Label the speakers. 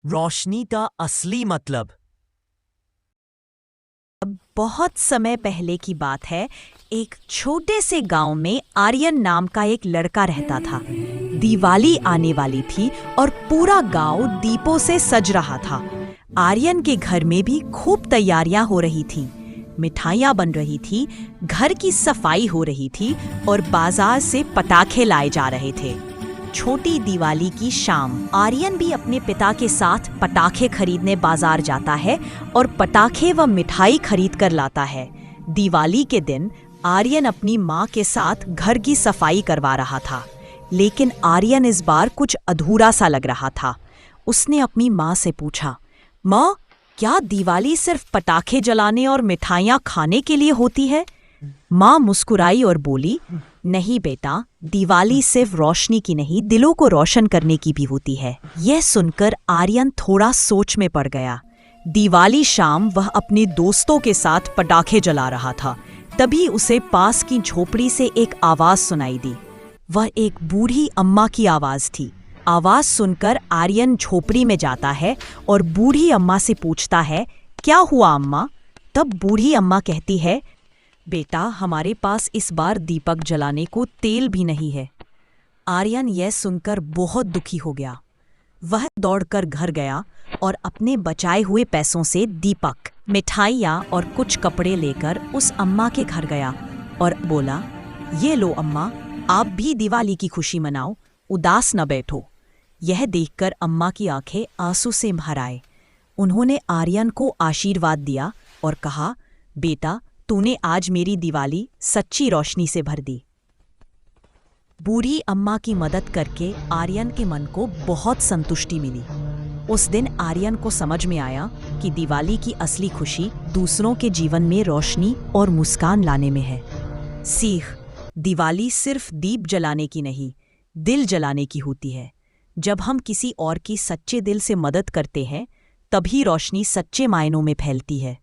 Speaker 1: रोशनी का असली मतलब।
Speaker 2: बहुत समय पहले की बात है। एक छोटे से गांव में आर्यन नाम का एक लड़का रहता था। दिवाली आने वाली थी और पूरा गांव दीपों से सज रहा था। आर्यन के घर में भी खूब तैयारियां हो रही थी। मिठाइयां बन रही थी, घर की सफाई हो रही थी और बाजार से पटाखे लाए जा रहे थे। छोटी दिवाली की शाम आर्यन भी अपने पिता के साथ पटाखे खरीदने बाजार जाता है और पटाखे व मिठाई खरीद कर लाता है। दिवाली के दिन आर्यन अपनी माँ के साथ घर की सफाई करवा रहा था, लेकिन आर्यन इस बार कुछ अधूरा सा लग रहा था। उसने अपनी माँ से पूछा, माँ, क्या दिवाली सिर्फ पटाखे जलाने और मिठाइयाँ खाने के लिए होती है? माँ मुस्कुराई और बोली, नहीं बेटा, दिवाली सिर्फ रोशनी की नहीं, दिलों को रोशन करने की भी होती है। यह सुनकर आर्यन थोड़ा सोच में पड़ गया। दिवाली शाम वह अपने दोस्तों के साथ पटाखे जला रहा था। तभी उसे पास की झोपड़ी से एक आवाज सुनाई दी। वह एक बूढ़ी अम्मा की आवाज थी। आवाज सुनकर आर्यन झोपड़ी में जाता है और बूढ़ी अम्मा से पूछता है, क्या हुआ अम्मा? तब बूढ़ी अम्मा कहती है, बेटा, हमारे पास इस बार दीपक जलाने को तेल भी नहीं है। आर्यन यह सुनकर बहुत दुखी हो गया। वह दौड़कर घर गया और अपने बचाए हुए पैसों से दीपक, मिठाइयाँ और कुछ कपड़े लेकर उस अम्मा के घर गया और बोला, ये लो अम्मा, आप भी दिवाली की खुशी मनाओ, उदास न बैठो। यह देखकर अम्मा की आंखें आंसू से भर आए। उन्होंने आर्यन को आशीर्वाद दिया और कहा, बेटा, तूने आज मेरी दिवाली सच्ची रोशनी से भर दी। बूढ़ी अम्मा की मदद करके आर्यन के मन को बहुत संतुष्टि मिली। उस दिन आर्यन को समझ में आया कि दिवाली की असली खुशी दूसरों के जीवन में रोशनी और मुस्कान लाने में है। सीख: दिवाली सिर्फ दीप जलाने की नहीं, दिल जलाने की होती है। जब हम किसी और की सच्चे दिल से मदद करते हैं, तभी रोशनी सच्चे मायनों में फैलती है।